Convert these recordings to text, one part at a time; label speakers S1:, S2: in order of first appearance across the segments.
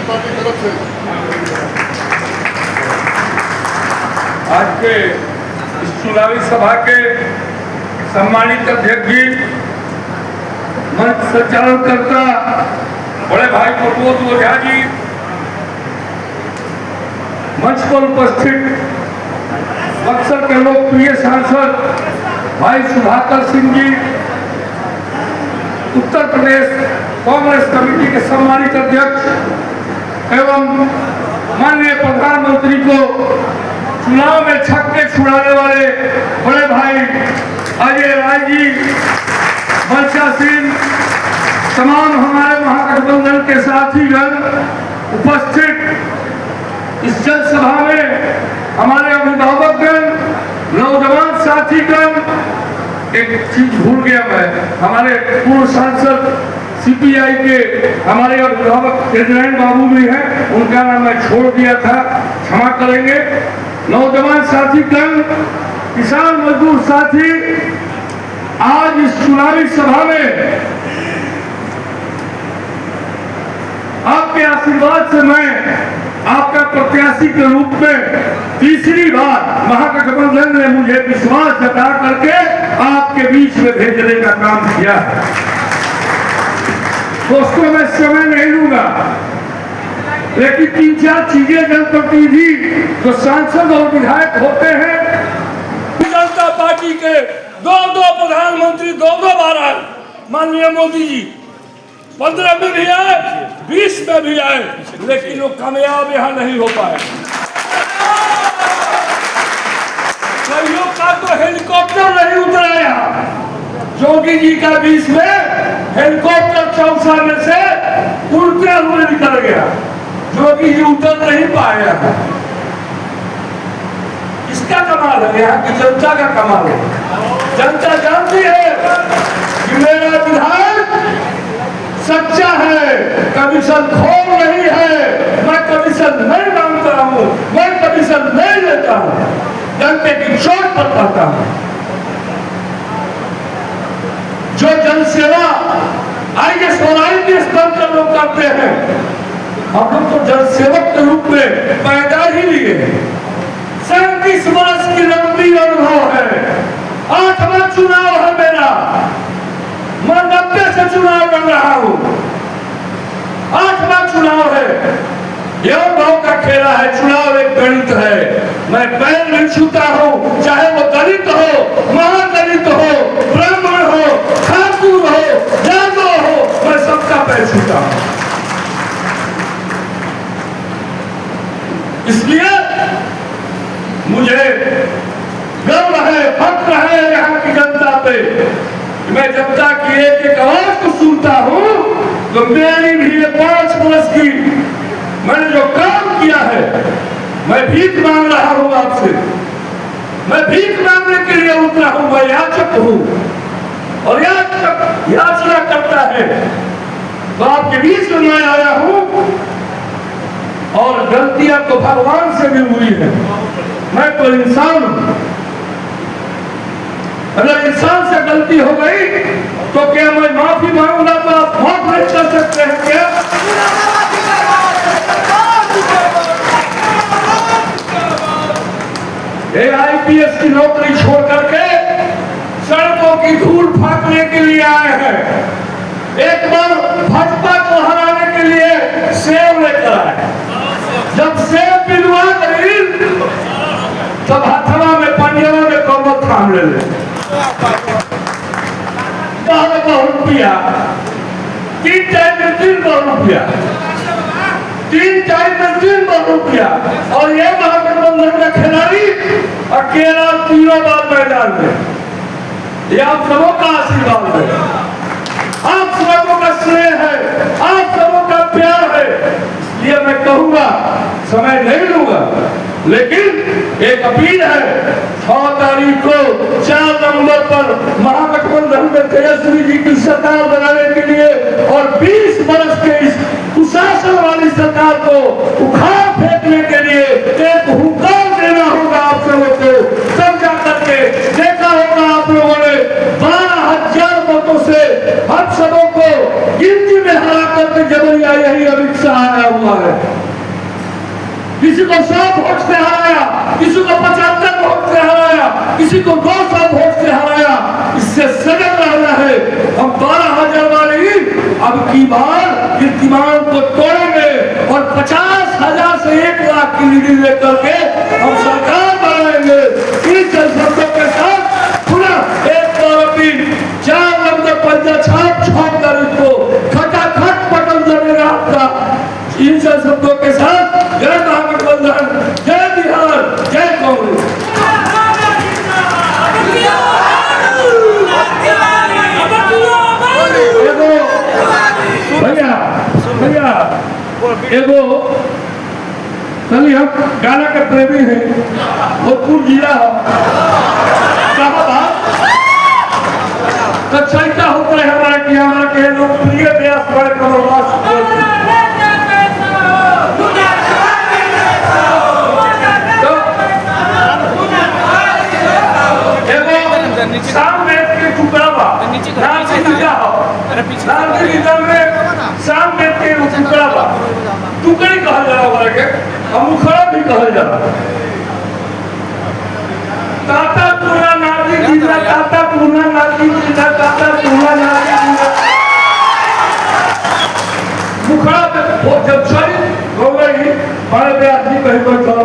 S1: Party की तरफ से
S2: आज के इस चुनावी सभा के सम्मानित अध्यक्ष जी, मंच संचालनकर्ता बड़े भाई प्रबोध ओझा जी, मंच पर उपस्थित बक्सर के लोकप्रिय सांसद भाई सुधाकर सिंह जी, उत्तर प्रदेश कांग्रेस कमेटी के सम्मानित अध्यक्ष एवं माननीय प्रधानमंत्री को चुनाव में छक्के छुड़ाने वाले बड़े भाई अजय राय जी, वर्षा सिंह, तमाम हमारे महागठबंधन के साथीगण उपस्थित इस जनसभा में हमारे अभिभावकगण, नौजवान साथीगण, एक चीज भूल गया मैं, हमारे पूर्व सांसद सीपीआई के हमारे अभिभावक तेजनारायण बाबू भी हैं, उनका नाम मैं छोड़ दिया था, क्षमा करेंगे। नौजवान साथीगण, किसान मजदूर साथी, आज इस चुनावी सभा में आपके आशीर्वाद से मैं आपका प्रत्याशी के रूप में तीसरी बार महागठबंधन ने मुझे विश्वास जता करके आपके बीच में भेजने का काम किया है। दोस्तों, मैं समय नहीं लूंगा, लेकिन 3-4 चीजें जनप्रतिनिधि जो सांसद और विधायक होते हैं, जनता पार्टी के दो प्रधानमंत्री दो बार आए, माननीय मोदी जी 15 में भी आए, 20 में भी आए, लेकिन वो कामयाब यहाँ नहीं हो पाए। कईयों का तो हेलीकॉप्टर नहीं उतराया, जोगी जी का 20 में हेलीकॉप्टर चौसा में से उड़ते हुए निकल गया, जोगी जी उतर नहीं पाया। इसका कमाल है, यहाँ की जनता का कमाल है। जनता जानती है कि मेरा विधायक सच्चा है, कमीशन खोर नहीं है, मैं कमीशन नहीं मांगता हूँ, मैं कमीशन नहीं लेता हूँ, जनता की चोट पर पाता हूँ। जो जनसेवा आईएएस और आईपीएस स्तर पर लोग करते हैं, हम लोग तो जनसेवक के रूप में पैदा ही लिए। 37 वर्ष की लंबी अनुभव है, 8वां चुनाव है मेरा, मैं 90 से चुनाव लड़ रहा हूं, 8वां चुनाव है। यह भाव का खेला है, चुनाव एक गणित है। मैं पैर नहीं छूता हूं, चाहे वो दलित हो, महादलित हो, ब्राह्मण हो, ठाकुर हो, यादव हो, मैं सबका पैर छूता हूं। इसलिए मुझे गर्व है, फख्र है यहाँ की जनता पे। मैं जनता की एक आवाज को सुनता हूँ, तो मेरी भी 5 वर्ष की मैंने जो काम किया है, मैं भीख मांग रहा हूँ आपसे, मैं भीख मांगने के लिए उतरा हूँ, मैं याचक हूँ और याचक याचना करता है, तो आपके बीच में मैं आया हूँ। और गलतियां तो भगवान से भी हुई है, मैं तो इंसान हूं। अगर इंसान से गलती हो गई तो क्या मैं माफी मांगूंगा तो आप माफ नहीं कर सकते हैं क्या? ये आईपीएस की नौकरी छोड़ करके सड़कों की धूल फाकने के लिए आए हैं। एक बार भाजपा को हराने के लिए सेब लेकर आए, जब सेब पिलवा गई तब हथवा में पंजवा में कमर थाम ले रुपया, 3 टाइम में 3 रुपया, 3 टाइम में 3 रुपया। और ये महागठबंधन का खिलाड़ी अकेला 3 बार मैदान में। ये आप सबों का आशीर्वाद है, आप सबों का स्नेह है, आप सबों का प्यार है। इसलिए मैं कहूंगा, समय नहीं लूंगा, लेकिन एक अपील है, 6 तारीख को 4 नवंबर पर महागठबंधन में तेजस्वी जी की सरकार बनाने के लिए और 20 वर्ष के इस कुशासन वाली सरकार को उखाड़ फेंकने के लिए एक हुक्म देना होगा आप लोगों को। तब जाकर के देखा होगा आप लोगों ने 12,000 वोटों से हम सबों को गिनती में हरा करके जबरिया यही अमित शाह आया हुआ है। किसी को 100 वोट से हराया, किसी को 75 वोट से हराया, किसी को 200 वोट से हराया। इससे सजग रहना है। हम 12,000 वाली अब की बार कीर्तिमान को तोड़ेंगे और 50,000 से 1 लाख की लीड लेकर के हम सरकार बनाएंगे। इन शब्दों के साथ पुनः एक बार अपनी 4 नंबर पंजा छाप कर इसको खटाखट पटल देने आपका। इन शब्दों के साथ जय महागठबंधन, जय बिहार, जय कांग्रेस। भैया एगो चलिए हम गाना के प्रेमी हैं, भोजपुर जिला तो चैता होता है हमारे की हमारे के लोकप्रिय व्यास बड़े कमलवास शाम में के टुकड़ा बा नाम से लिखा हो नाम के निधन में शाम में के टुकड़ा बा टुकड़ी कहा जा रहा है हम मुखड़ा भी कहा जा रहा ताता पूरा नाती जिला ताता पूरा नाती जिला ताता पूरा नाती जिला मुखड़ा वो जब छड़ी हो गई बड़े व्यास जी कहीं पर चलो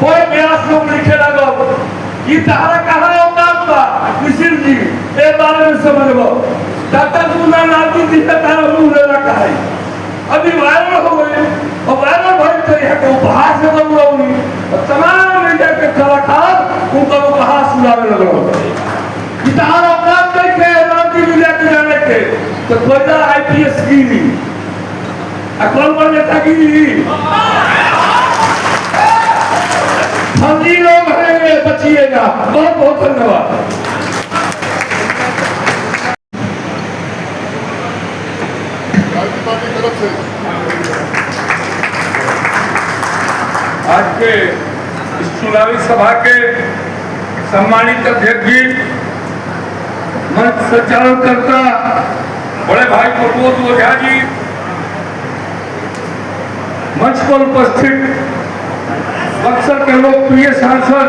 S2: कोई व्यास लोग लिखे लगा ये तारा कहाँ औकात बा किसी जी ए बारे में समझ लो ताता पूरा नाती जिला तारा मुरे रखा है अभी वायरल हो गई और वायरल भाई तो यह को बाहर से बोल रहा हूँ तमाम मीडिया के कलाकार उनका उपहार सुनाने लगा तारा औकात नहीं थे नाती जिला के जाने के तो कोई IPS की कौन बन जाता की फंदी लोग हैं बचिएगा। बहुत बहुत धन्यवाद। आज के इस चुनावी सभा के सम्मानित अध्यक्ष जी, मंच संचालनकर्ता बड़े भाई प्रमोद ओझा जी, मंच पर उपस्थित बक्सर के लोकप्रिय सांसद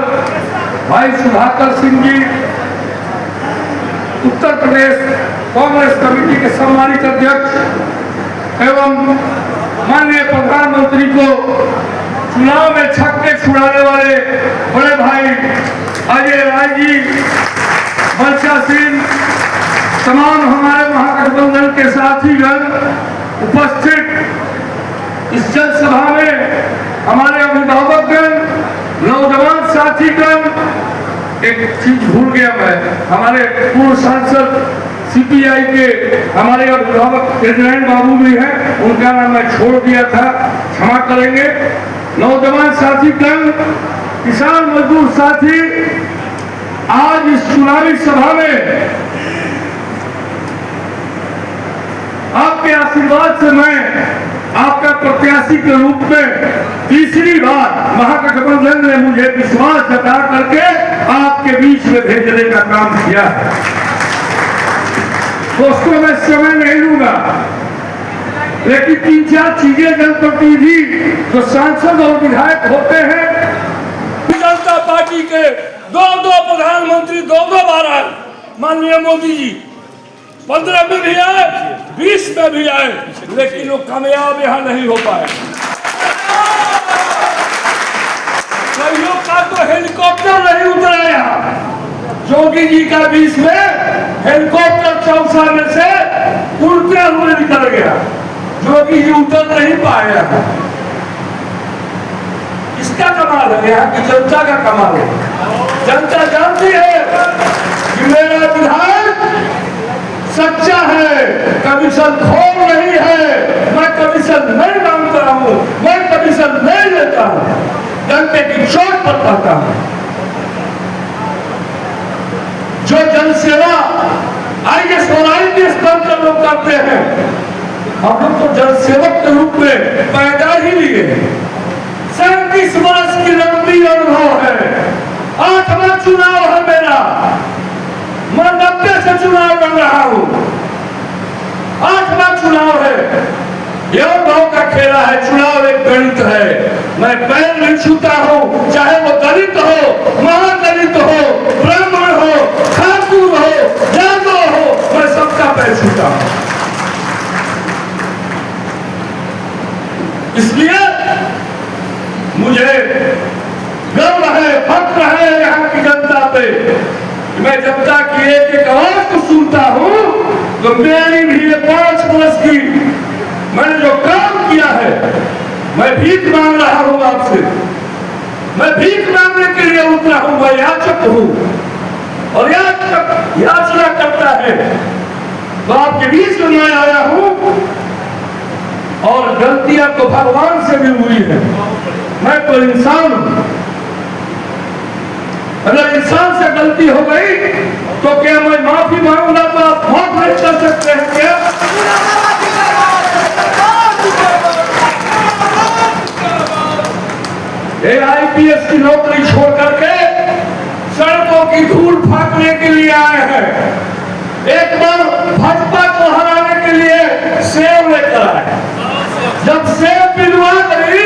S2: भाई सुधाकर सिंह जी, उत्तर प्रदेश कांग्रेस कमेटी के सम्मानित अध्यक्ष एवं माननीय प्रधानमंत्री को चुनाव में छक्के छुड़ाने वाले बड़े भाई अजय राय जी, वर्षा सिंह, तमाम हमारे महागठबंधन के साथीगण उपस्थित इस जनसभा में हमारे अभिभावकगण, नौजवान साथीगण, एक चीज भूल गया मैं, हमारे पूर्व सांसद CPI के हमारे अभिभावक इंद्रायण बाबू भी हैं, उनका नाम मैं छोड़ दिया था, क्षमा करेंगे। नौजवान साथीगण, किसान मजदूर साथी, आज इस चुनावी सभा में आपके आशीर्वाद से मैं आपका प्रत्याशी के रूप में तीसरी बार महागठबंधन ने मुझे विश्वास जता करके आपके बीच में भेजने का काम किया है। दोस्तों मैं समय नहीं लूंगा, लेकिन 3-4 चीजें जनप्रतिनिधि जो सांसद और विधायक होते हैं, जनता पार्टी के 2 प्रधानमंत्री 2 बार आए, माननीय मोदी जी 15 में भी आए, 20 में भी आए, लेकिन वो कामयाब यहाँ नहीं हो पाए। कईयों का तो हेलीकॉप्टर नहीं उतराया, जोगी जी का 20 में हेलीकॉप्टर चौसा में से उड़ते हुए निकल गया, जोगी जी उतर नहीं पाया। इसका कमाल है, यहाँ की जनता का कमाल है। जनता जानती है कि मेरा विधायक सच्चा है, कमीशन खोर नहीं है, मैं कमीशन नहीं मांगता हूँ, मैं कमीशन नहीं लेता हूँ, जनता की चोट पर कहता हूँ। जो जनसेवा IAS और IPS स्तर पर लोग करते हैं, हम लोग तो जनसेवक के रूप में पैदा ही लिए। 37 वर्ष की लंबी अनुभव है, 8वां चुनाव है मेरा, मैं 90 से चुनाव लड़ रहा हूं। 8 यह भाव का खेला है। चुनाव एक गणित है। मैं पैर नहीं छूता हूँ, चाहे वो दलित हो, महादलित हो, ब्राह्मण हो, ठाकुर हो, यादव हो, मैं सबका पैर छूता हूँ। इसलिए मुझे गर्व है, फख्र है यहाँ की जनता पे। मैं जनता की एक एक आवाज को सुनता हूँ तो मेरी भी 5 वर्ष की मैंने जो काम किया है, मैं भीख मांग रहा हूँ आपसे। मैं भीख मांगने के लिए उतरा हूँ, मैं याचक हूँ और याचक याचना करता है। तो आपके बीच में मैं आया हूँ और गलतियां तो भगवान से भी हुई है। मैं तो इंसान हूं। अगर इंसान से गलती हो गई तो क्या मैं माफी मांगूंगा तो आप माफ नहीं कर सकते हैं क्या? ये आईपीएस की नौकरी छोड़ करके सड़कों की धूल फाकने के लिए आए हैं। एक बार भाजपा को हराने के लिए सेव लेकर आए। जब सेव पिलवा गई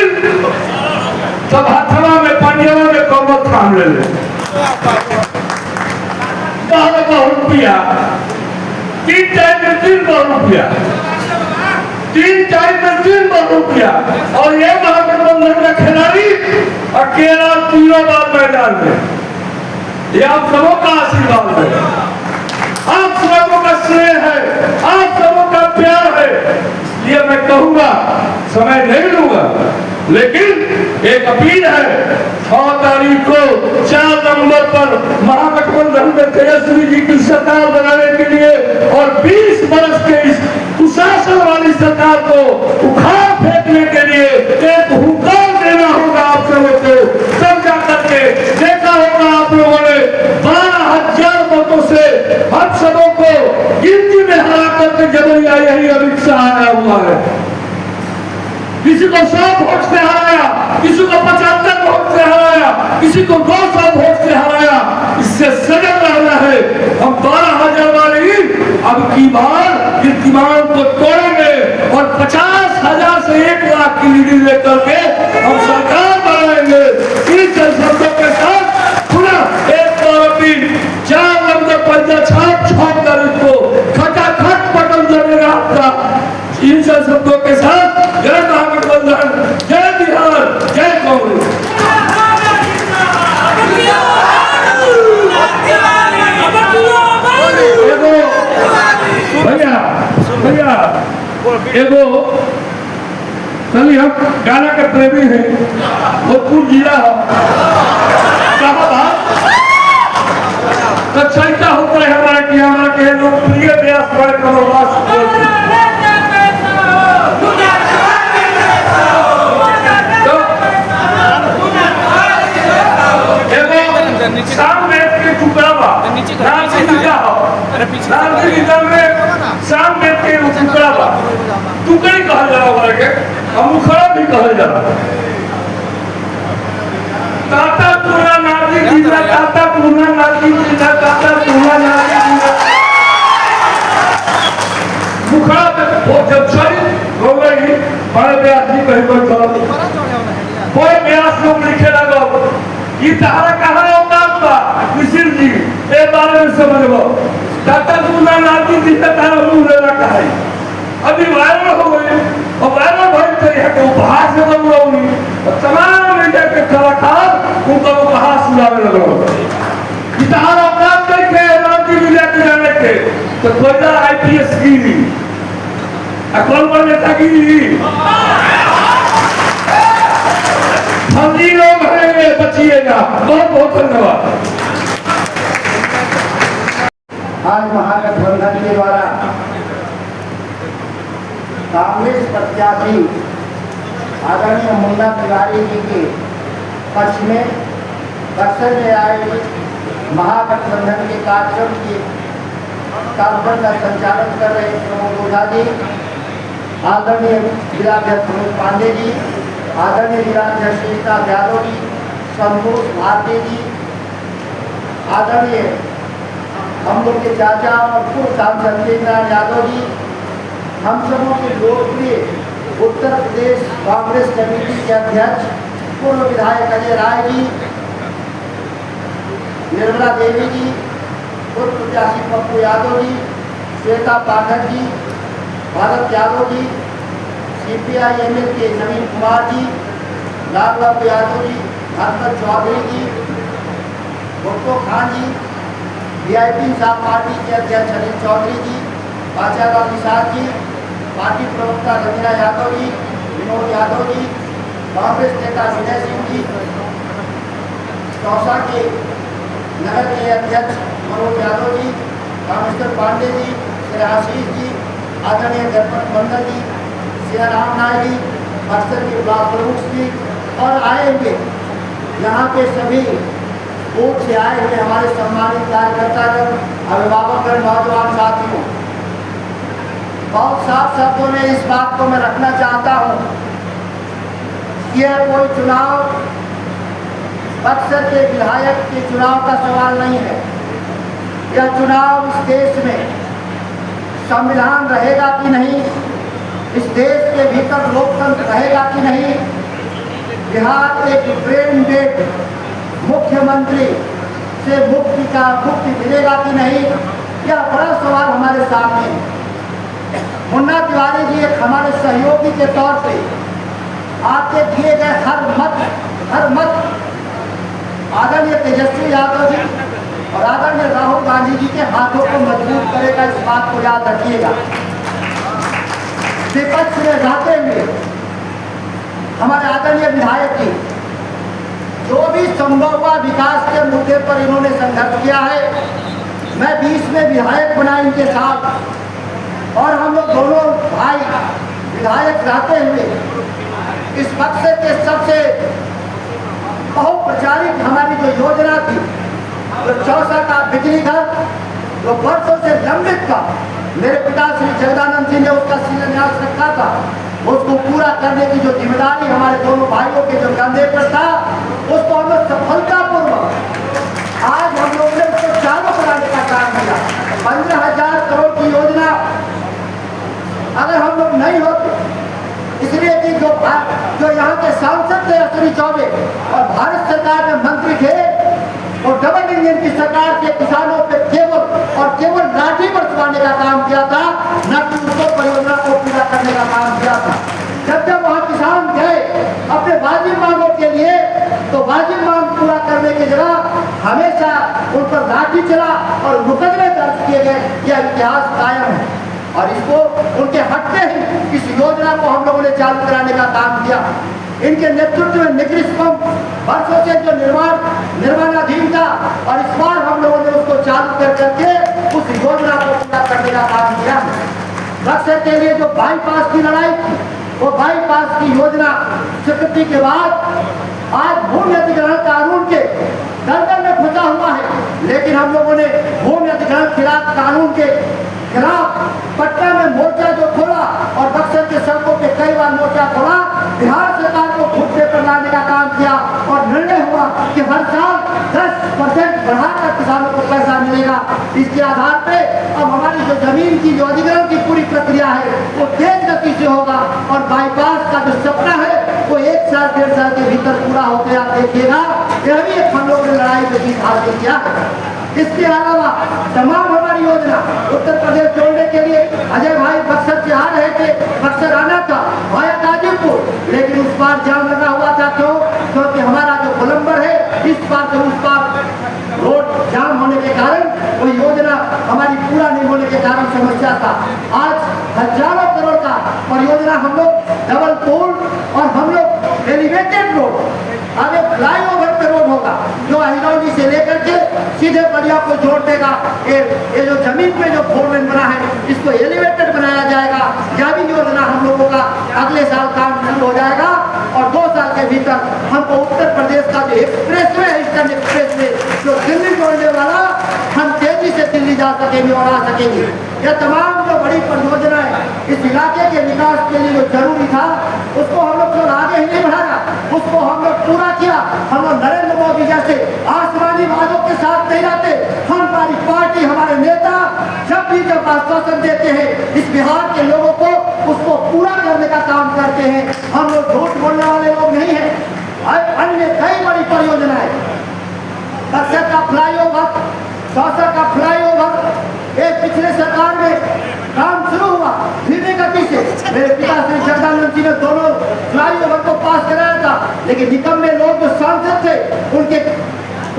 S2: तब हथवा में पंजवा में कमर थाम ले 10 रुपया 3 टाइम में 3 रुपया 3 टाइम में 3 रुपया। और ये महागठबंधन का खिलाड़ी अकेला 3 बार मैदान में। ये आप सबों का आशीर्वाद है, आप सबों का स्नेह है, आप सबों का प्यार है। ये मैं कहूंगा, समय नहीं लूंगा, लेकिन एक अपील है। 6 तारीख को 4 नवंबर पर महागठबंधन में तेजस्वी जी की सरकार बनाने के लिए और 20 वर्ष के इस कुशासन वाली सरकार को उखाड़ फेंकने के लिए एक हुक्म देना होगा आप सबों को। तब जाकर के देखा होगा आप लोगों ने 12,000 वोटों से हम सबों को गिनती में हरा करके जबरिया यही अमित शाह आया हुआ है। किसी को 100 वोट से हराया, किसी को 75 वोट से हराया, किसी को 200 वोट से हराया। इससे सजग रहना है। हम 12,000 वाले अब की बार कीर्तिमान को तोड़ेंगे और 50,000 से 1 लाख की लीड लेकर के हम सरकार बनाएंगे। इन शब्दों के साथ पुनः एक बार अपील 4 नंबर पंजा छाप कर इसको खटाखट बटन जमेगा आपका। इन शब्दों के साथ जय महागठबंधन, जय बिहार, जय कांग्रेस। भैया एगो चलिए, हम गाना के प्रेमी हैं, भोजपुर जिला हो तो चलता होता है हमारा कि हमारा के लोकप्रिय व्यास बड़े कमलवास शाम में के टुकड़ा शाम में के टुकड़ा टुकड़ी कहा जा रहा है, मुखड़ा भी कहा जा रहा है। काता पूरा नारी जिला, काता पूरा नारी जिला, काता पूरा नारी जिला। मुखड़ा पे जब छड़ी हो गई बड़े व्यास जी कहीं पर कोई व्यास लोग लिखे लगा ये तारा कहाँ औकात बा मिसिर जी ए बारे में समझ लो। काता पूरा नारी जिला तारा मुंह रखा है। अभी वायरल हो गई और वायरल भाई तो यहाँ के उपहार से बन रही और तमाम मीडिया के कलाकार उनका उपहार सुनाने लगा। इतना औकात करके रांची मीडिया के जाने के तो कोयला आईपीएस की कौन पर नेता की फर्जी लोग हैं, बचिएगा। बहुत बहुत धन्यवाद।
S1: आज महागठबंधन के द्वारा कांग्रेस प्रत्याशी आदरणीय मुन्ना तिवारी जी के पक्ष में बक्सर में आए महागठबंधन के कार्यक्रम का संचालन कर रहे प्रमोद ओझा जी, आदरणीय जिलाध्यक्ष मनोज पांडे जी, आदरणीय जिलाध्यक्ष श्रीकांत यादव जी, संतोष भारती जी, आदरणीय हम लोग के चाचा और पूर्व सांसद श्रीकांत यादव जी, हम सबों के लोकप्रिय उत्तर प्रदेश कांग्रेस कमेटी के अध्यक्ष पूर्व विधायक अजय राय जी, निर्मला देवी जी, पूर्व प्रत्याशी पप्पू यादव जी, श्वेता पाठक जी, भारत यादव जी, CPI ML के नवीन कुमार जी, लाल बाबू यादव जी, हरमत चौधरी जी, भुट्टो खान जी, VIP इंसाफ पार्टी के अध्यक्ष अनिल चौधरी जी, बाचाराम निषाद जी, पार्टी प्रवक्ता रंजना यादव जी, विनोद यादव जी, कांग्रेस नेता विनय सिंह जी, चौसा के नगर के अध्यक्ष मनोज यादव जी, कामेश्वर पांडे जी, श्री आशीष जी, आदरणीय गणपत मंडल जी, श्री राम नायक जी, बक्सर के ब्लॉक प्रमुख जी और आए हुए यहाँ पे सभी कोर्ट से आए हुए हमारे सम्मानित कार्यकर्तागण, अभिभावकगण, नौजवान साथियों, बहुत साफ शब्दों में इस बात को मैं रखना चाहता हूँ, यह कोई चुनाव बक्सर के विधायक के चुनाव का सवाल नहीं है। यह चुनाव इस देश में संविधान रहेगा कि नहीं, इस देश के भीतर लोकतंत्र रहेगा कि नहीं, बिहार एक ब्रेन डेड मुख्यमंत्री से मुक्ति मिलेगा कि नहीं, यह बड़ा सवाल हमारे सामने है। मुन्ना तिवारी जी एक हमारे सहयोगी के तौर पे आपके दिए गए हर मत आदरणीय तेजस्वी यादव जी और आदरणीय राहुल गांधी जी के हाथों को मजबूत करेगा, इस बात को याद रखिएगा। विपक्ष में रहते हुए हमारे आदरणीय विधायक जी जो भी संभव हुआ विकास के मुद्दे पर इन्होंने संघर्ष किया है। मैं 20 में विधायक बना इनके साथ और हम लोग दोनों भाई विधायक रहते हुए इस बक्सर के सबसे बहुप्रचारित हमारी जो योजना थी, जो चौसा का बिजली घर, जो वर्षों से लंबित था, मेरे पिता श्री जगदानंद जी ने उसका शिलान्यास रखा था, उसको पूरा करने की जो जिम्मेदारी हमारे दोनों भाइयों के जो कंधे पर था, उसको हम लोग सफलतापूर्वक आज हम लोग ने उसको चालू कराने का काम किया। 15,000 करोड़ की योजना अगर हम लोग नहीं होते, इसलिए कि जो यहाँ के सांसद थे अश्विनी चौबे और भारत सरकार में मंत्री थे, और डबल इंजन की सरकार के किसानों पे केवल लाठी बरसवाने का काम किया था, न कि उसको परियोजना को पूरा करने का काम किया था। जब वहाँ किसान गए अपने वाजिब मांगों के लिए, तो वाजिब मांग पूरा करने की जगह हमेशा उन पर लाठी चला और मुकदमे दर्ज किए गए। यह इतिहास कायम है और इसको उनके हटते ही इस योजना को हम लोगों ने चालू कराने का काम किया। इनके नेतृत्व में निकृष्ट पंप वर्षों से जो निर्माणाधीन था और इस बार हम लोगों ने उसको चालू करके उस योजना को पूरा करने का काम किया। बक्सर के लिए जो बाईपास की लड़ाई थी, वो बाईपास की योजना स्वीकृति के बाद आज भूमि अधिग्रहण कानून के दलदल में फंसा हुआ है, लेकिन हम लोगों ने भूमि अधिग्रहण खिलाफ कानून के खिलाफ पटना में मोर्चा जो खोला और बक्सर के सड़कों पे कई बार मोर्चा खोला, बिहार सरकार को घुटने पर लाने का काम किया और निर्णय हुआ कि हर साल 10% बढ़ाकर किसानों को पैसा मिलेगा। इसके आधार पे अब हमारी जो जमीन की जो अधिग्रहण की पूरी प्रक्रिया है वो तेज गति से होगा और बाईपास का जो सपना है वो 1 साल 1.5 साल के भीतर पूरा हो गया। देखिएगा, यह भी एक हम लोगों ने लड़ाई में जीत हासिल किया है। इसके अलावा तमाम हमारी योजना उत्तर प्रदेश जोड़ने के लिए अजय भाई बक्सर से आ रहे थे, बक्सर आना था भाया गाजीपुर, लेकिन उस पार जाम लगा हुआ था। क्यों? क्योंकि हमारा जो गोलंबर है इस पार से उस पार रोड जाम होने के कारण वो योजना हमारी पूरा नहीं होने के कारण समस्या था। आज हजारों करोड़ का परियोजना हम लोग डबल पुल और हम लोग एलिवेटेड रोड, अब एक फ्लाईओवर पे रोड होगा जो अहिरौली से लेकर के सीधे बलिया को जोड़ देगा। ये जो जमीन पे जो 4 लेन बना है इसको एलिवेटेड बनाया जाएगा। यह भी योजना हम लोगों का अगले साल काम शुरू हो जाएगा और 2 साल के भीतर हमको उत्तर प्रदेश का जो एक्सप्रेसवे है, ईस्टर्न एक्सप्रेसवे जो दिल्ली जोड़ने वाला, हम तेजी से दिल्ली जा सकेंगे और आ सकेंगे। यह तमाम जो बड़ी परियोजना है इस इलाके के विकास के लिए जो जरूरी था उसको हम लोग आगे ही नहीं बढ़ाया, उसको हम लोग पूरा किया। हम लोग नरेंद्र मोदी जैसे आसमानी वादों के साथ नहीं रहते। हमारी पार्टी, हमारे नेता जब आश्वासन देते हैं इस बिहार के लोगों को कहते हैं, हम लोग झूठ बोलने वाले लोग नहीं हैं। अन्य कई बड़ी परियोजनाएं, बक्सर का फ्लाईओवर, चौसा का फ्लाईओवर, एक पिछले सरकार में काम शुरू हुआ धीमी गति से। मेरे पिता श्री जगदानंद जी ने दोनों फ्लाईओवर को पास कराया था, लेकिन निकम्मे लोग जो सांसद थे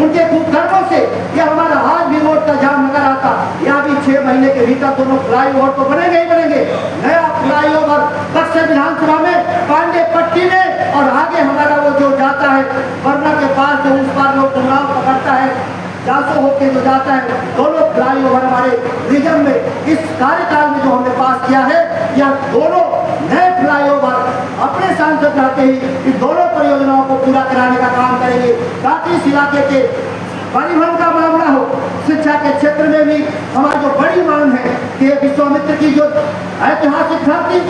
S1: उनके कुकर्मों से यह हमारा आज भी रोड का जाम नजर आता। यहाँ भी 6 महीने के भीतर दोनों फ्लाईओवर तो बनेंगे ही बनेंगे। नया फ्लाईओवर बक्सर विधानसभा में पांडे पट्टी में और आगे हमारा वो जो जाता है वरना के पास, जो उस पार लोग चुनाव पकड़ता है, जासो होके जो जाता है, दोनों फ्लाईओवर हमारे रिजन में इस कार्यकाल में जो हमने पास किया है, यह दोनों नए फ्लाईओवर अपने सांसद रहते ही इन दोनों परियोजनाओं को पूरा कराने का काम करेंगे, ताकि इस इलाके के परिवहन का मामला हो, शिक्षा के क्षेत्र में भी हमारी जो बड़ी मांग है कि विश्वामित्र की जो ऐतिहासिक धरती,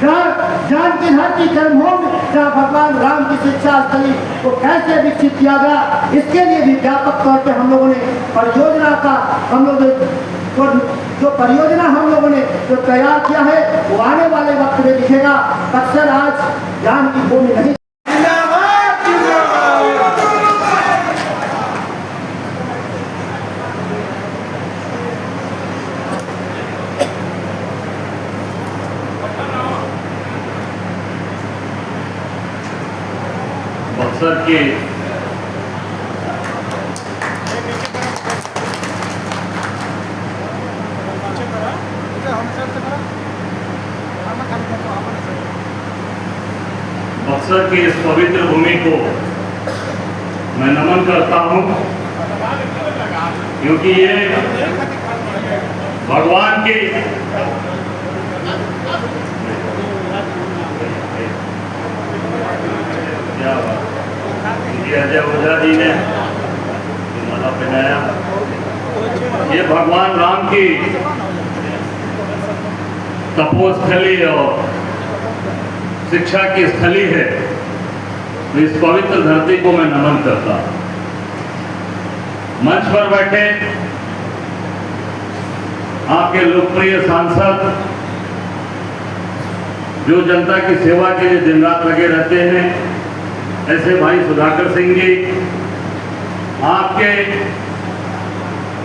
S1: जान की धरती, जन्मभूमि, जहाँ भगवान राम की शिक्षा स्थली को कैसे विकसित किया गया, इसके लिए भी व्यापक तौर पे हम लोगों ने परियोजना का, हम लोग जो परियोजना हम लोगों ने जो तैयार किया है वो आने वाले वक्त में दिखेगा। बक्सर आज ज्ञान की भूमि नहीं।
S2: बक्सर के बक्सर की इस पवित्र भूमि को मैं नमन करता हूं, क्योंकि ये भगवान की अजय ओझा जी ने माला पहनाया, ये भगवान राम की तपोस्थली और शिक्षा की स्थली है। तो इस पवित्र धरती को मैं नमन करता हूं। मंच पर बैठे आपके लोकप्रिय सांसद, जो जनता की सेवा के लिए दिन रात लगे रहते हैं, ऐसे भाई सुधाकर सिंह जी, आपके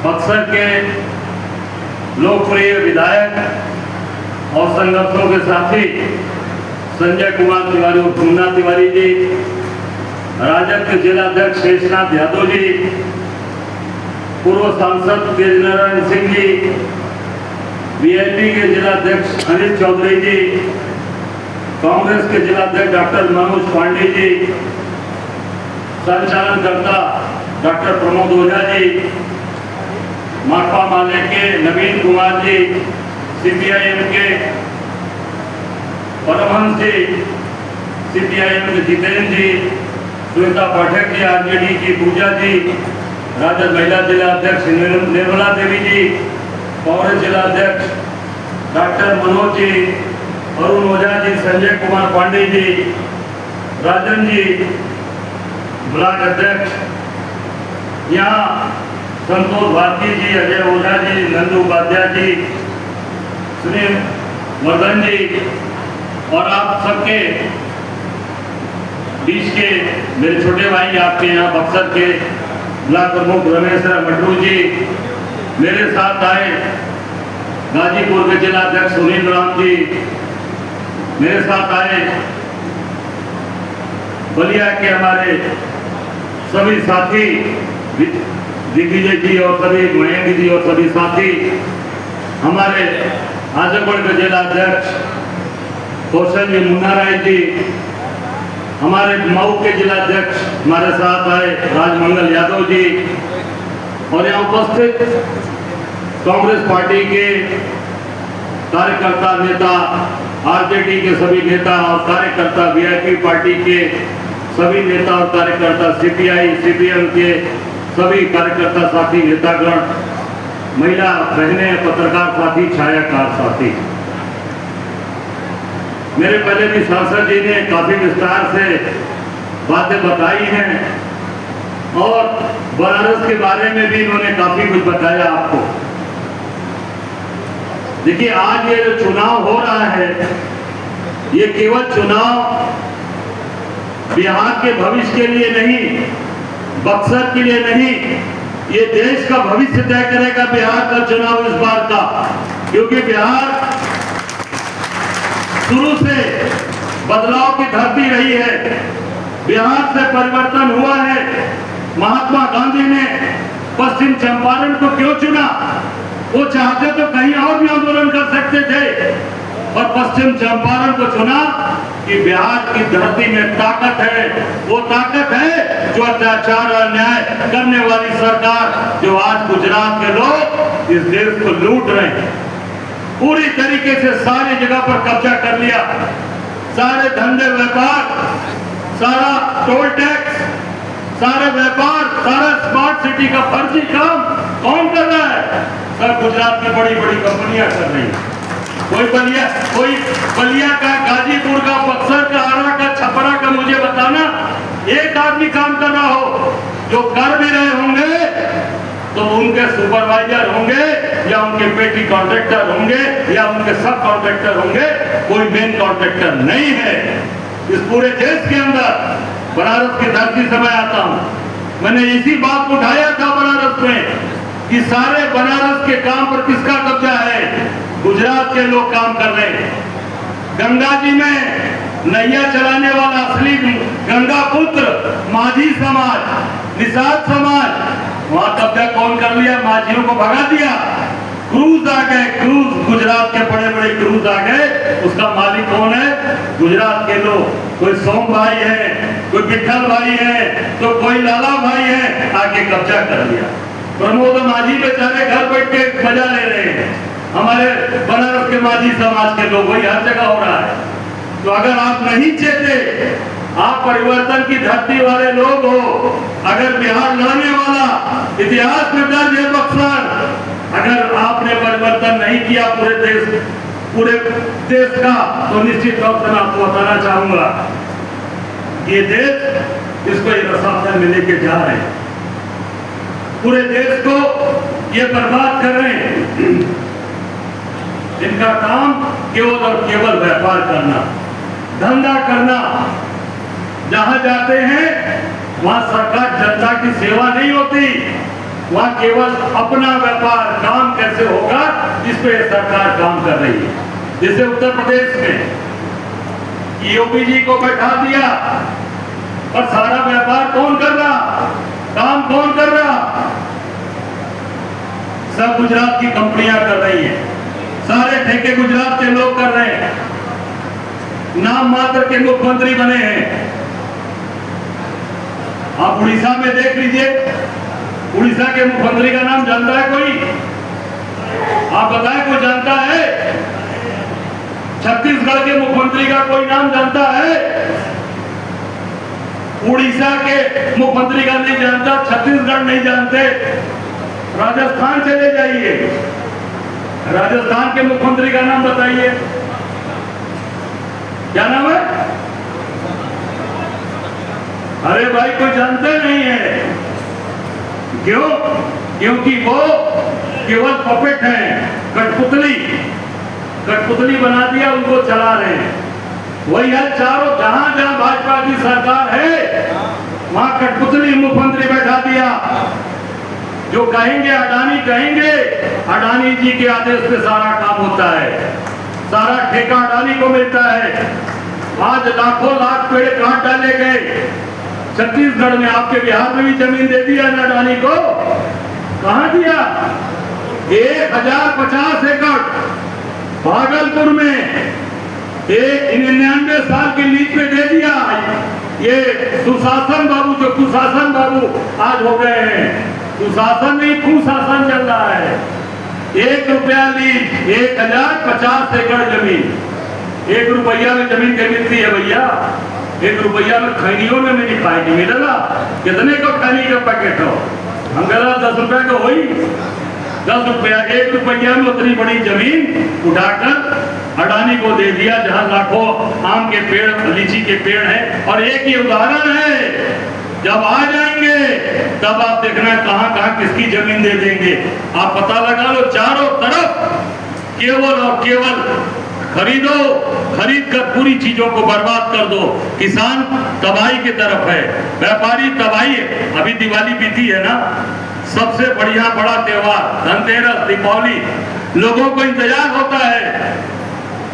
S2: बक्सर के लोकप्रिय विधायक और संगठनों के साथी संजय कुमार तिवारी और मुन्ना तिवारी जी, राजद के जिलाध्यक्ष शेषनाथ यादव जी, पूर्व सांसद तेज नारायण सिंह जी, वीआईपी के जिलाध्यक्ष अनिल चौधरी जी, कांग्रेस के जिलाध्यक्ष डॉक्टर मनोज पांडे जी, संचालनकर्ता डॉक्टर प्रमोद ओझा जी, माकपा माले के नवीन कुमार जी, सीपीआईएम के परमहंस जी, सीपीआईएम के जितेंद्र जी, श्वेता पाठक जी, आरजेडी की पूजा जी, राजद महिला जिलाध्यक्ष निर्मला देवी जी, कांग्रेस जिलाध्यक्ष डॉक्टर मनोज जी, अरुण ओझा जी, संजय कुमार पांडे जी, राजन जी, ब्लॉक अध्यक्ष, यहाँ संतोष भारती जी, अजय ओझा जी, नंदू उपाध्याय जी, सुनील वर्धन जी, और आप सबके बीच के मेरे छोटे भाई आपके यहाँ बक्सर के ब्लॉक प्रमुख रमेश मटरू जी, मेरे साथ आए गाजीपुर के जिलाध्यक्ष सुनील राम जी, मेरे साथ आए बलिया के हमारे सभी साथी दिग्विजय जी और सभी मयंक जी और सभी साथी, हमारे आजमगढ़ के जिलाध्यक्ष कौशल जी, मुन्ना राय जी, हमारे मऊ के जिलाध्यक्ष हमारे साथ आए राजमंगल यादव जी, और यहाँ उपस्थित कांग्रेस पार्टी के कार्यकर्ता नेता, आरजेडी के सभी नेता और कार्यकर्ता, वीआईपी पार्टी के सभी नेता और कार्यकर्ता, सीपीआई सीपीएम के सभी कार्यकर्ता साथी, नेतागण, महिला बहनें, पत्रकार साथी, छायाकार साथी, मेरे पहले भी सांसद जी ने काफी विस्तार से बातें बताई हैं और बनारस के बारे में भी इन्होंने काफी कुछ बताया आपको। देखिए, आज ये जो चुनाव हो रहा है, ये केवल चुनाव बिहार के भविष्य के लिए नहीं, बक्सर के लिए नहीं, ये देश का भविष्य तय करेगा बिहार का चुनाव इस बार का। क्योंकि बिहार शुरू से बदलाव की धरती रही है, बिहार से परिवर्तन हुआ है। महात्मा गांधी ने पश्चिम चंपारण को क्यों चुना? वो चाहते तो कहीं और भी आंदोलन कर सकते थे, और पश्चिम चंपारण को चुना कि बिहार की धरती में ताकत है। वो ताकत है जो अत्याचार और अन्याय करने वाली सरकार, जो आज गुजरात के लोग इस देश को लूट रहे हैं, पूरी तरीके से सारी जगह पर कब्जा कर लिया। सारे धंधे व्यापार, सारा टोल टैक्स, सारे व्यापार, सारा स्मार्ट सिटी का फर्जी काम कौन कर रहा है? सब गुजरात में बड़ी बड़ी कंपनियां कर रही हैं। कोई बलिया का, गाजीपुर का, बक्सर का, आरा का, छपरा का मुझे बताना एक आदमी काम कर रहा हो। जो कर भी रहे होंगे तो उनके सुपरवाइजर होंगे, या उनके पेटी कॉन्ट्रैक्टर होंगे, या उनके सब कॉन्ट्रैक्टर होंगे, कोई मेन कॉन्ट्रैक्टर नहीं है। इस पूरे देश के अंदर बनारस की धरती से मैं आता हूं, मैंने इसी बात को उठाया था बनारस में कि सारे बनारस के काम पर किसका कब्जा है? गुजरात के लोग काम कर रहे हैं। गंगा जी में नैया चलाने वाला असली गंगा पुत्र माझी समाज, निषाद समाज, वहां कब्जा कौन कर लिया? माझियों को भगा दिया। क्रूज आ गए, क्रूज, गुजरात के बड़े बड़े क्रूज आ गए। उसका मालिक कौन है? गुजरात के लोग। कोई सोम भाई है, कोई विठल भाई है, तो कोई लाला भाई है, आके कब्जा कर लिया। प्रमोद माझी बेचारे घर बैठ के मजा ले रहे हैं। हमारे बनारस के माझी समाज के लोग, वही हर जगह हो रहा है। तो अगर आप नहीं चाहते, आप परिवर्तन की धरती वाले लोग हो, अगर बिहार लड़ने वाला इतिहास में दर्ज है बक्सर, अगर आपने परिवर्तन नहीं किया पूरे देश का, तो निश्चित तौर से मैं आपको बताना चाहूंगा ये देश, इसको ये रसातल में लेके जा रहे हैं, पूरे देश को ये बर्बाद कर रहे हैं। इनका काम केवल और केवल व्यापार करना, धंधा करना। जहां जाते हैं वहां सरकार जनता की सेवा नहीं होती, वहां केवल अपना व्यापार, काम कैसे होगा, इस पे सरकार काम कर रही है। जैसे उत्तर प्रदेश में योगी जी को बैठा दिया, और सारा व्यापार कौन कर रहा, काम कौन कर रहा? सब गुजरात की कंपनियां कर रही हैं, सारे ठेके गुजरात के लोग कर रहे हैं। नाम मात्र के मुख्यमंत्री बने हैं। आप उड़ीसा में देख लीजिए, उड़ीसा के मुख्यमंत्री का नाम जानता है कोई? आप बताएं, कोई जानता है? छत्तीसगढ़ के मुख्यमंत्री का कोई नाम जानता है? उड़ीसा के मुख्यमंत्री का नहीं जानता, छत्तीसगढ़ नहीं जानते। राजस्थान चले जाइए, राजस्थान के मुख्यमंत्री का नाम बताइए, क्या नाम है? अरे भाई, कोई जानते नहीं है। क्यों? क्योंकि वो केवल पपेट हैं, कठपुतली बना दिया, उनको चला रहे हैं। वही है, चारों जहां जहां भाजपा की सरकार है, वहां कठपुतली मुख्यमंत्री बैठा दिया। जो कहेंगे अडानी कहेंगे, अडानी जी के आदेश पे सारा काम होता है, सारा ठेका अडानी को मिलता है। आज लाखों लाख पेड़ काट डाले गए छत्तीसगढ़ में, आपके बिहार में भी जमीन दे दिया ना अडानी को। कहां दिया? 1050 एकड़ भागलपुर में 99 साल की लीज पे दे दिया। ये सुशासन बाबू, जो कुशासन बाबू आज हो गए हैं, सुशासन नहीं कुशासन चल रहा है। 1 रुपया लीज, 1050 एकड़ जमीन। 1 रुपया में जमीन क्या मिलती है भैया? 1 रुपया में खैनियों में नहीं खाएगी मिलेगा। कितने का खैनी का पैकेट हो? हम कहना 10 रुपया का वही 10 रुपया। 1 रुपया में उतनी बड़ी जमीन उठाकर अडानी को दे दिया, जहां लाखों आम के पेड़, लीची के पेड़ हैं। और एक ही उदाहरण है, जब आ जाएंगे तब आप देखना कहां कहां किसकी जमीन दे देंगे। आप पता लगा लो, चारों तरफ केवल और केवल
S3: खरीदो, खरीद कर पूरी चीजों को बर्बाद कर दो। किसान तबाही की तरफ है, व्यापारी तबाही है। अभी दिवाली बीती है ना, सबसे बढ़िया बड़ा त्योहार धनतेरस, दीपावली, लोगों को इंतजार होता है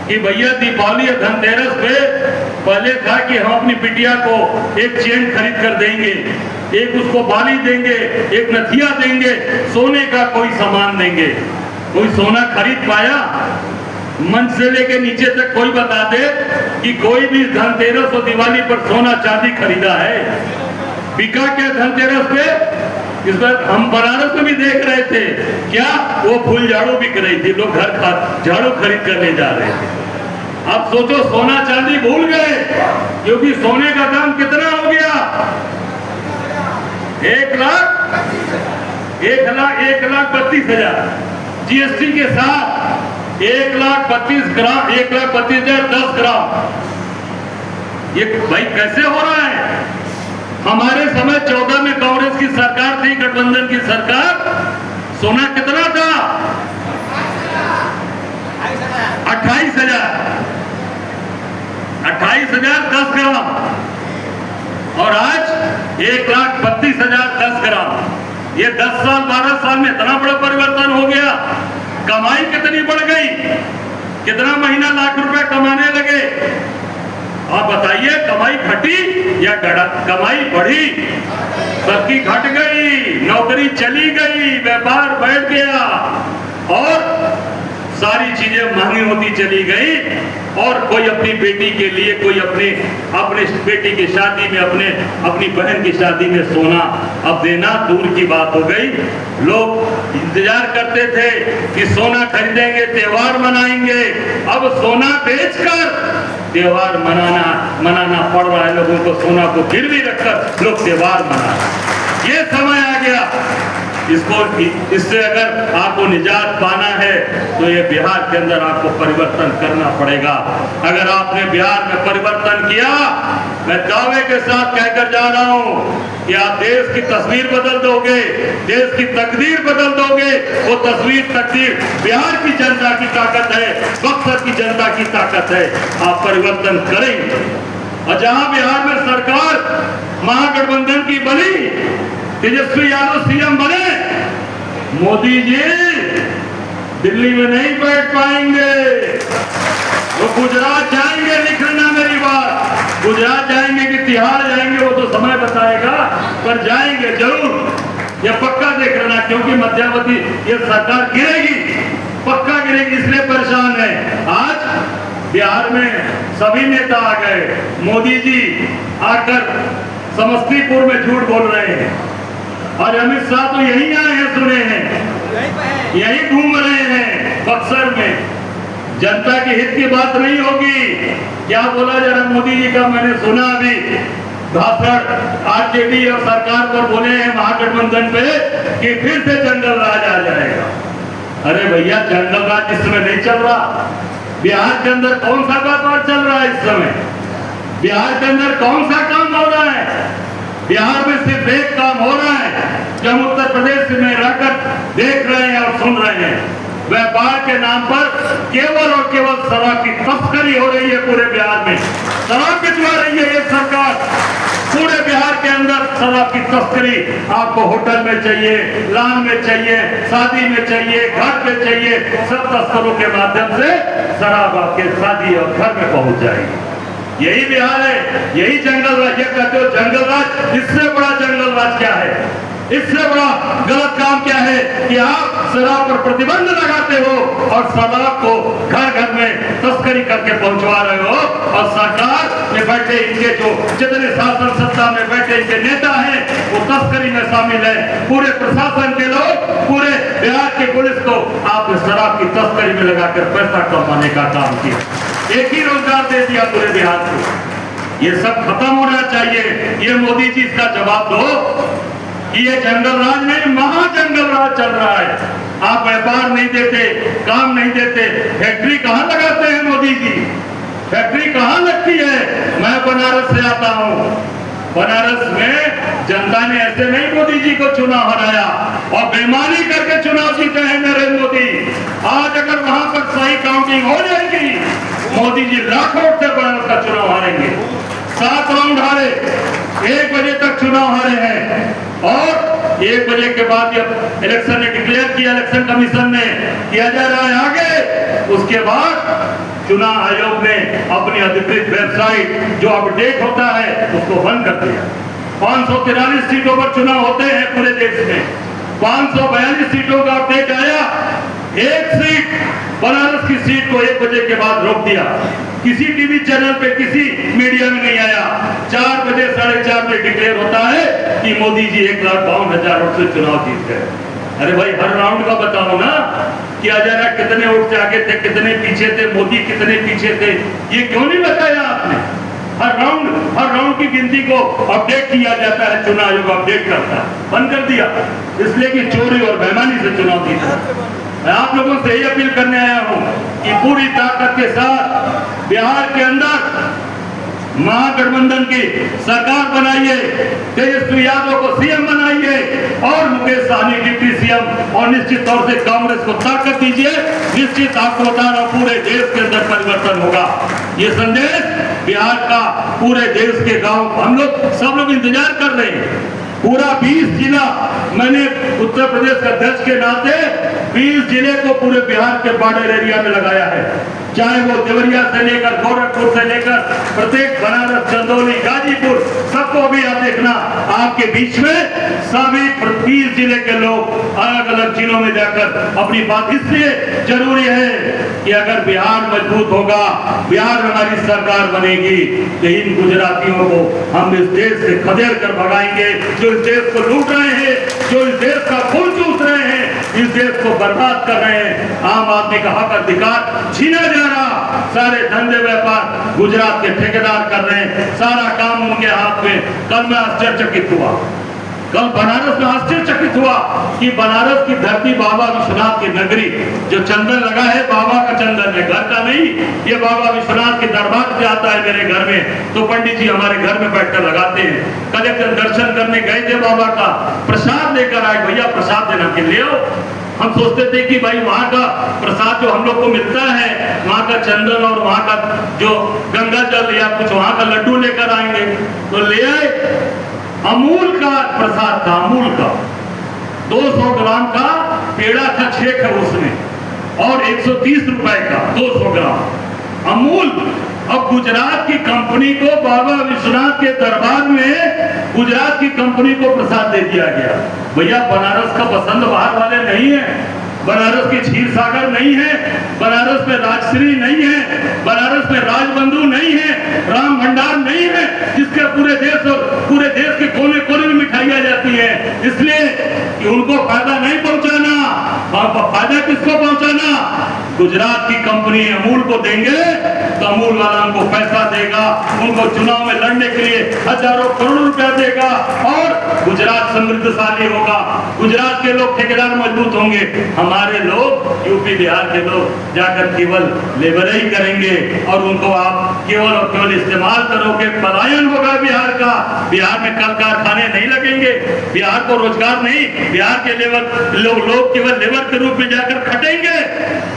S3: कि भैया दीपावली और धनतेरस पे पहले था कि हम अपनी बिटिया को एक चेन खरीद कर देंगे, एक उसको बाली देंगे, एक नथिया देंगे, सोने का कोई सामान देंगे। कोई सोना खरीद पाया? मंच से लेके नीचे तक कोई बता दे कि कोई भी धनतेरस और दिवाली पर सोना चांदी खरीदा है? बिका क्या धनतेरस पे? इस बार हम बनारस में भी देख रहे थे, क्या वो फूल झाड़ू बिक रही थी, लोग घर झाड़ू खरीद कर ले जा रहे थे। अब सोचो सोना चांदी भूल गए, क्योंकि सोने का दाम कितना हो गया? 1,32,000 जीएसटी के साथ 1,32,000 ग्राम, 1,32,000 10 ग्राम। ये भाई कैसे हो रहा है? हमारे समय 14 में कांग्रेस की सरकार थी, गठबंधन की सरकार, सोना कितना था? 28,000 10 ग्राम, और आज 1,32,000 10 ग्राम। ये 10 साल 12 साल में इतना बड़ा परिवर्तन हो गया। कमाई कितनी बढ़ गई? कितना महीना लाख रुपए कमाने लगे? आप बताइए, कमाई घटी या कमाई बढ़ी? सबकी घट गई, नौकरी चली गई, व्यापार बैठ गया और सारी चीजें महंगी होती चली गई। और कोई अपनी बेटी के लिए, कोई अपने बेटी की शादी में, अपनी बहन की शादी में सोना अब देना दूर की बात हो गई। लोग इंतजार करते थे कि सोना खरीदेंगे, त्योहार मनाएंगे। अब सोना बेचकर त्योहार मनाना पड़ रहा है लोगों को। सोना को गिरवी रखकर लोग त्योहार मना रहे हैं। ये समय आ गया। इससे अगर आपको निजात पाना है तो ये बिहार के अंदर आपको परिवर्तन करना पड़ेगा। अगर आपने बिहार में परिवर्तन किया, मैं दावे के साथ कहकर जा रहा हूं कि आप देश की तस्वीर बदल दोगे, देश की तकदीर बदल दोगे। वो तस्वीर तकदीर बिहार की जनता की ताकत है, बक्सर की जनता की ताकत है। आप परिवर्तन करेंगे। और जहां बिहार में सरकार महागठबंधन की बनी, तेजस्वी यादव सीएम बने, मोदी जी दिल्ली में नहीं बैठ पाएंगे। वो गुजरात जाएंगे, लिखना मेरी बात, गुजरात जाएंगे कि तिहाड़ जाएंगे वो तो समय बताएगा, पर जाएंगे जरूर। ये पक्का देख लेना, क्योंकि मध्यावधि ये सरकार गिरेगी, पक्का गिरेगी, इसलिए परेशान है। आज बिहार में सभी नेता आ गए। मोदी जी आकर समस्तीपुर में झूठ बोल रहे हैं, और अमित शाह तो यही आए हैं, सुने हैं, यही घूम रहे हैं बक्सर में। जनता के हित की बात नहीं होगी। क्या बोला जरा मोदी जी का, मैंने सुना अभी भाषण आरजेडी और सरकार पर बोले हैं महागठबंधन पे कि फिर से जंगल राज आ जाएगा। अरे भैया, जंगल राज इस समय नहीं चल रहा। बिहार के अंदर कौन सा व्यापार चल रहा है इस समय? बिहार के अंदर कौन सा काम हो रहा है? बिहार में सिर्फ एक काम हो रहा है जो हम उत्तर प्रदेश में रहकर देख रहे हैं और सुन रहे हैं। व्यापार के नाम पर केवल और केवल शराब की तस्करी हो रही है। पूरे बिहार में शराब बिचवा रही है ये सरकार। पूरे बिहार के अंदर शराब की तस्करी। आपको होटल में चाहिए, लान में चाहिए, शादी में चाहिए, घर में चाहिए, सब तस्करों के माध्यम से शराब आपके शादी और घर में पहुंच जाएगी। यही बिहार है, यही जंगल राज। ये कहते हो जंगल राज, इससे बड़ा जंगल राज क्या है? इससे बड़ा गलत काम क्या है कि आप शराब पर प्रतिबंध लगाते हो और शराब को घर घर में तस्करी करके पहुंचवा रहे हो। और सरकार में बैठे इनके जो जितने शासन सत्ता में बैठे इनके नेता हैं वो तस्करी में शामिल है। पूरे प्रशासन के लोग, पूरे बिहार की पुलिस को आपने शराब की तस्करी में लगाकर पैसा कमाने का काम किया। एक ही रोजगार दे दिया पूरे बिहार को। ये सब खत्म होना चाहिए। ये मोदी जी इसका जवाब दो। ये जंगल राज नहीं, महाजंगल राज चल रहा है। आप व्यापार नहीं देते, काम नहीं देते, फैक्ट्री कहां लगाते हैं मोदी जी? फैक्ट्री कहां लगती है? मैं बनारस से आता हूं, बनारस में जनता ने ऐसे नहीं मोदी जी को चुनाव हराया और बेईमानी करके चुनाव जीते हैं नरेंद्र मोदी। आज अगर वहां पर सही काउंटिंग हो जाएगी, मोदी जी लाखों वोट से बनारस का चुनाव हारेंगे। 7 राउंड हारे, 1 बजे तक चुनाव हारे हैं और 1 बजे के बाद जब इलेक्शन ने डिक्लेयर किया, इलेक्शन कमीशन ने किया जा रहा है आगे, उसके बाद चुनाव आयोग ने अपनी अधिकृत वेबसाइट जो अपडेट होता है उसको बंद कर दिया। 543 सीटों पर चुनाव होते हैं पूरे देश में, 542 सीटों का अपडेट आया। 1 सीट बनारस की सीट को 1 बजे के बाद रोक दिया। किसी टीवी चैनल पे, किसी मीडिया में नहीं आया। 4 बजे 4:30 बजे डिक्लेयर होता है कि मोदी जी 1,52,000 वोट से चुनाव जीत गए। अरे भाई, हर राउंड का बताओ ना, किया जा रहा कितने वोट से आगे थे, कितने पीछे थे, मोदी कितने पीछे थे, ये क्यों नहीं बताया आपने? हर राउंड की गिनती को अपडेट किया जाता है, चुनाव आयोग अपडेट करता है, बंद कर दिया इसलिए कि चोरी और बेईमानी से चुनाव जीता। मैं आप लोगों से यही अपील करने आया हूं कि पूरी ताकत के साथ बिहार के अंदर महागठबंधन की सरकार बनाइए, तेजस्वी यादव को सीएम बनाइए और मुकेश सहनी डिप्टी सीएम, और निश्चित तौर से कांग्रेस को ताकत दीजिए। निश्चित आपको बता रहा हूं, पूरे देश के अंदर परिवर्तन होगा। ये संदेश बिहार का पूरे देश के गांव हम लोग सब लोग इंतजार कर रहे हैं। पूरा 20 जिला, मैंने उत्तर प्रदेश का अध्यक्ष के नाते 20 जिले को पूरे बिहार के बॉर्डर एरिया में लगाया है, चाहे वो देवरिया से लेकर गोरखपुर से लेकर प्रत्येक बनारस, चंदौली, गाजीपुर, सबको भी आप देखना आपके बीच में सभी 20 जिले के लोग अलग अलग जिलों में जाकर अपनी बात। इसलिए जरूरी है कि अगर बिहार मजबूत होगा, बिहार में हमारी सरकार बनेगी, तो इन गुजरातियों को हम इस देश से खदेड़ कर भगाएंगे, जो इस देश को लूट रहे हैं, जो इस देश का खून चूस रहे हैं, इस देश को बर्बाद कर रहे हैं। आम आदमी का हक अधिकार छीना जा रहा, सारे धंधे व्यापार गुजरात के ठेकेदार कर रहे हैं, सारा काम उनके हाथ में। कल मैं आश्चर्यचकित हुआ, कल बनारस में आश्चर्यचकित हुआ कि बनारस की धरती बाबा विश्वनाथ की नगरी, जो चंदन लगा है बाबा का चंदन है, घर का नहीं, ये बाबा विश्वनाथ के दरबार से आता है मेरे घर में, तो पंडित जी हमारे घर में बैठकर लगाते हैं। कल एक दिन दर्शन करने गए थे बाबा का, प्रसाद लेकर आए, भैया प्रसाद देना के लिए। हम सोचते थे कि भाई वहाँ का प्रसाद जो हम लोग को मिलता है, वहाँ का चंदन और वहाँ का जो गंगा जल या कुछ वहाँ का लड्डू लेकर आएंगे, तो ले आए। अमूल का प्रसाद था, अमूल का 200 ग्राम का पेड़ा था, 6 का उसमें, और 130 रुपए का 200 ग्राम अमूल। अब गुजरात की कंपनी को बाबा विश्वनाथ के दरबार में गुजरात की कंपनी को प्रसाद दे दिया गया। भैया, बनारस का पसंद बाहर वाले नहीं है, बनारस की क्षीर सागर नहीं है, बनारस में राजश्री नहीं है, बनारस में राजबंधु नहीं है, राम भंडार नहीं है, जिसके पूरे देश और पूरे देश के कोने कोने में मिठाइयाँ जाती है। इसलिए कि उनको फायदा नहीं पहुंचाना, फायदा किसको पहुंचाना? गुजरात की कंपनी अमूल को देंगे तो अमूल वाला उनको पैसा देगा, उनको चुनाव में लड़ने के लिए हजारों करोड़ रुपया देगा और गुजरात समृद्धशाली होगा, गुजरात के लोग ठेकेदार मजबूत होंगे। हमारे लोग यूपी बिहार के लोग जाकर केवल लेबर ही करेंगे और उनको आप केवल और केवल इस्तेमाल करोगे, पलायन होगा बिहार का। बिहार में कल कारखाने नहीं लगेंगे, बिहार को रोजगार नहीं, बिहार के लोग केवल लेबर के रूप में जाकर खटेंगे।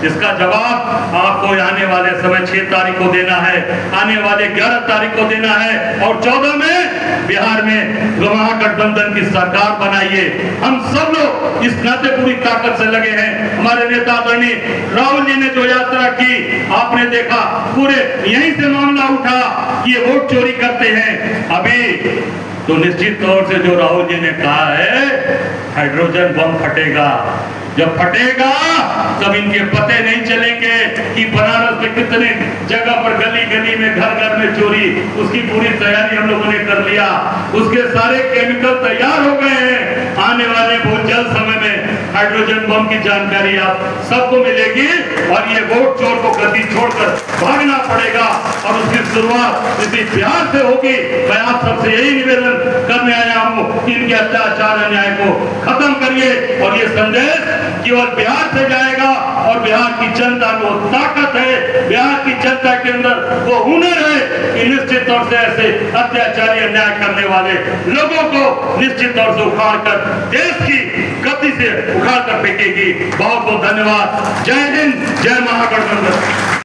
S3: इसका जवाब आपको आने वाले समय 6 तारीख को देना है, आने वाले 11 तारीख को देना है और 14 में बिहार में महागठबंधन की सरकार बनाइए। हम सब लोग इस नाते पूरी ताकत से लगे हैं। हमारे नेता आदरणीय राहुल जी ने जो यात्रा की, आपने देखा पूरे यहीं से मामला उठा कि ये वोट चोरी करते हैं। अभी तो निश्चित तौर से जो राहुल जी ने कहा है, हाइड्रोजन बम फटेगा। जब फटेगा तब इनके पते नहीं चलेंगे कि बनारस में कितने जगह पर गली गली में घर घर में चोरी। उसकी पूरी तैयारी हम लोगों ने कर लिया, उसके सारे केमिकल तैयार हो गए हैं। आने वाले बहुत जल्द समय में हाइड्रोजन बम की जानकारी आप सबको मिलेगी और ये वोट चोर को गति छोड़कर भागना पड़ेगा और उसकी शुरुआत इसी बिहार से होगी। मैं आप सबसे यही निवेदन करने आया हूँ कि इनके अत्याचार अन्याय को खत्म करिए और ये संदेश केवल बिहार से जाएगा और बिहार की जनता को ताकत है, बिहार की जनता के अंदर वो हुनर है कि निश्चित तौर से ऐसे अत्याचारी अन्याय करने वाले लोगों को निश्चित तौर से उखाड़ कर देश की गति से उखाड़ कर फेंकेगी। बहुत बहुत धन्यवाद। जय हिंद, जय महागठबंधन।